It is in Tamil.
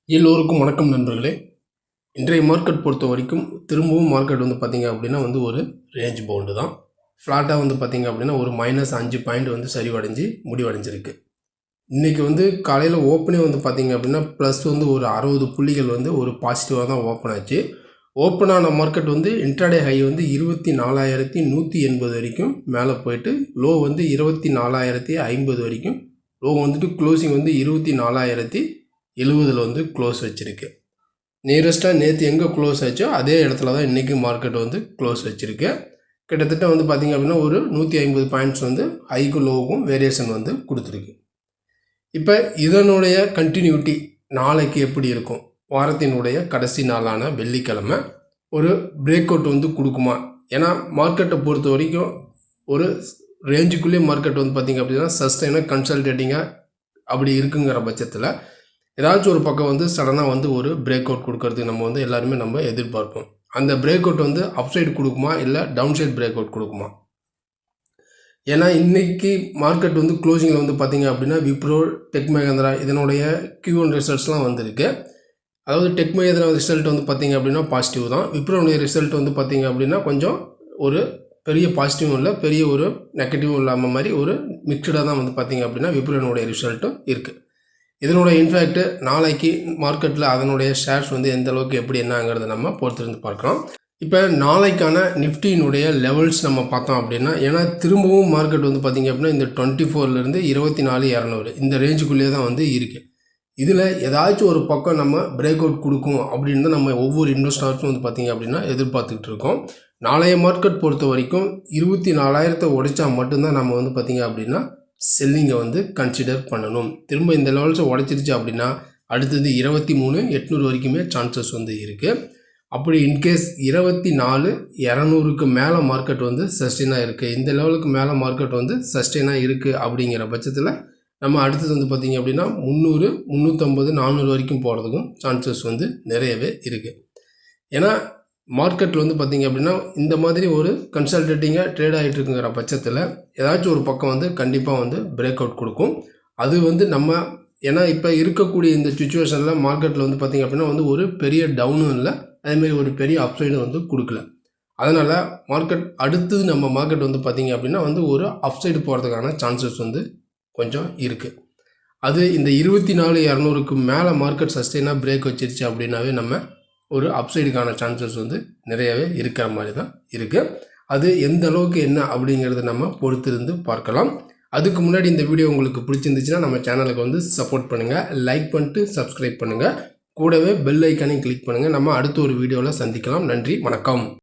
எல்லோருக்கும் வணக்கம் நண்பர்களே. இன்றைய மார்க்கெட் பொறுத்த வரைக்கும் திரும்பவும் மார்க்கெட் வந்து பார்த்திங்க அப்படின்னா வந்து ஒரு ரேஞ்ச் பவுண்டு தான். ஃப்ளாட்டாக வந்து பார்த்திங்க அப்படின்னா ஒரு -5 பாயிண்ட் வந்து சரிவடைஞ்சு முடிவடைஞ்சிருக்கு. இன்றைக்கி வந்து காலையில் ஓப்பனே வந்து பார்த்திங்க அப்படின்னா ப்ளஸ் வந்து ஒரு 60 புள்ளிகள் வந்து ஒரு பாசிட்டிவாக தான் ஓப்பன் ஆச்சு. ஓப்பனான மார்க்கெட் வந்து இன்ட்ராடே ஹை வந்து 24,180 வரைக்கும் மேலே போயிட்டு லோ வந்து 24,050 வரைக்கும், லோ வந்துட்டு க்ளோசிங் வந்து 24,070 வந்து க்ளோஸ் வச்சுருக்கு. நியரஸ்ட்டாக நேற்று எங்கே க்ளோஸ் ஆச்சோ அதே இடத்துல தான் இன்றைக்கி மார்க்கெட் வந்து க்ளோஸ் வச்சுருக்கு. கிட்டத்தட்ட வந்து பார்த்திங்க அப்படின்னா ஒரு 150 பாயிண்ட்ஸ் வந்து ஹைக்கும் லோவுக்கும் வேரியேஷன் வந்து கொடுத்துருக்கு. இப்போ இதனுடைய கண்டினியூட்டி நாளைக்கு எப்படி இருக்கும்? வாரத்தினுடைய கடைசி நாளான வெள்ளிக்கிழமை ஒரு பிரேக் அவுட் வந்து கொடுக்குமா? ஏன்னா மார்க்கெட்டை பொறுத்த வரைக்கும் ஒரு ரேஞ்சுக்குள்ளேயே மார்க்கெட் வந்து பார்த்திங்க அப்படின்னா சஸ்டைனாக கன்சல்டேட்டிங்காக அப்படி இருக்குங்கிற பட்சத்தில் ஏதாச்சும் ஒரு பக்கம் வந்து சடனாக வந்து ஒரு பிரேக் அவுட் கொடுக்கறதுக்கு நம்ம வந்து எல்லாருமே நம்ம எதிர்பார்ப்போம். அந்த பிரேக் அவுட் வந்து அப்சைடு கொடுக்குமா இல்லை டவுன் சைட் பிரேக் அவுட் கொடுக்குமா? ஏன்னா இன்றைக்கி மார்க்கெட் வந்து க்ளோசிங்கில் வந்து பார்த்திங்க அப்படின்னா விப்ரோ, டெக் மஹேந்திரா இதனுடைய Q1 ரிசல்ட்ஸ்லாம் வந்திருக்கு. அதாவது டெக் மஹேந்திரா ரிசல்ட் வந்து பார்த்திங்க அப்படின்னா பாசிட்டிவ் தான். விப்ரோனுடைய ரிசல்ட் வந்து பார்த்திங்க அப்படின்னா கொஞ்சம் ஒரு பெரிய பாசிட்டிவும் இல்லை, பெரிய ஒரு நெகட்டிவும் இல்லாமல் மாதிரி ஒரு மிக்சடாக தான் வந்து பார்த்திங்க அப்படின்னா விப்ரோனுடைய ரிசல்ட்டும் இருக்குது. இதனுடைய இன்ஃபேக்ட் நாளைக்கு மார்க்கெட்டில் அதனுடைய ஷேர்ஸ் வந்து எந்த அளவுக்கு எப்படி என்னங்கிறத நம்ம பொறுத்திருந்து பார்க்கலாம். இப்போ நாளைக்கான நிஃப்டியினுடைய லெவல்ஸ் நம்ம பார்த்தோம் அப்படின்னா, ஏன்னா திரும்பவும் மார்க்கெட் வந்து பார்த்திங்க அப்படின்னா இந்த 24லேருந்து 24,200 இந்த ரேஞ்சுக்குள்ளேயே தான் வந்து இருக்குது. இதில் ஏதாச்சும் ஒரு பக்கம் நம்ம பிரேக் அவுட் கொடுக்கும் அப்படின்னு தான் நம்ம ஒவ்வொரு இன்வெஸ்டர்ஸும் வந்து பார்த்திங்க அப்படின்னா எதிர்பார்த்துக்கிட்டு இருக்கோம். நாளைய மார்க்கெட் பொறுத்த வரைக்கும் 24,000 உடைச்சா மட்டும்தான் நம்ம வந்து பார்த்திங்க அப்படின்னா செல்லிங்கை வந்து கன்சிடர் பண்ணணும். திரும்ப இந்த லெவல்ஸை உடைச்சிருச்சு அப்படின்னா அடுத்தது 23,800 வரைக்குமே சான்சஸ் வந்து இருக்குது. அப்படி இன்கேஸ் 24,200க்கு மேலே மார்க்கெட் வந்து சஸ்டெயினாக இருக்குது, இந்த லெவலுக்கு மேலே மார்க்கெட் வந்து சஸ்டெயினாக இருக்குது அப்படிங்கிற பட்சத்தில் நம்ம அடுத்தது வந்து பார்த்திங்க அப்படின்னா 300, 350, 400 வரைக்கும் போகிறதுக்கும் சான்சஸ் வந்து நிறையவே இருக்குது. ஏன்னா மார்க்கெட்டில் வந்து பார்த்திங்க அப்படின்னா இந்த மாதிரி ஒரு கன்சல்டேட்டிங்காக ட்ரேட் ஆகிட்டு இருக்குங்கிற பட்சத்தில் ஏதாச்சும் ஒரு பக்கம் வந்து கண்டிப்பாக வந்து பிரேக் அவுட் கொடுக்கும். அது வந்து நம்ம ஏன்னா இப்போ இருக்கக்கூடிய இந்த சுச்சுவேஷனில் மார்க்கெட்டில் வந்து பார்த்திங்க அப்படின்னா வந்து ஒரு பெரிய டவுனும் இல்லை, அதேமாதிரி ஒரு பெரிய அப்சைடும் வந்து கொடுக்கல. அதனால் மார்க்கெட் அடுத்தது நம்ம மார்க்கெட் வந்து பார்த்திங்க அப்படின்னா வந்து ஒரு அப்சைடு போகிறதுக்கான சான்சஸ் வந்து கொஞ்சம் இருக்குது. அது இந்த 24,200க்கு மேலே மார்க்கெட் சஸ்டெயினாக பிரேக் வச்சிருச்சு அப்படின்னாவே நம்ம ஒரு அப்சைடுக்கான சான்சஸ் வந்து நிறையவே இருக்கிற மாதிரி தான் இருக்குது. அது எந்த அளவுக்கு என்ன அப்படிங்கிறத நம்ம பொறுத்திருந்து பார்க்கலாம். அதுக்கு முன்னாடி இந்த வீடியோ உங்களுக்கு பிடிச்சிருந்துச்சுன்னா நம்ம சேனலுக்கு வந்து சப்போர்ட் பண்ணுங்கள், லைக் பண்ணிட்டு சப்ஸ்கிரைப் பண்ணுங்கள், கூடவே பெல் ஐக்கானையும் கிளிக் பண்ணுங்கள். நம்ம அடுத்த ஒரு வீடியோவில் சந்திக்கலாம். நன்றி, வணக்கம்.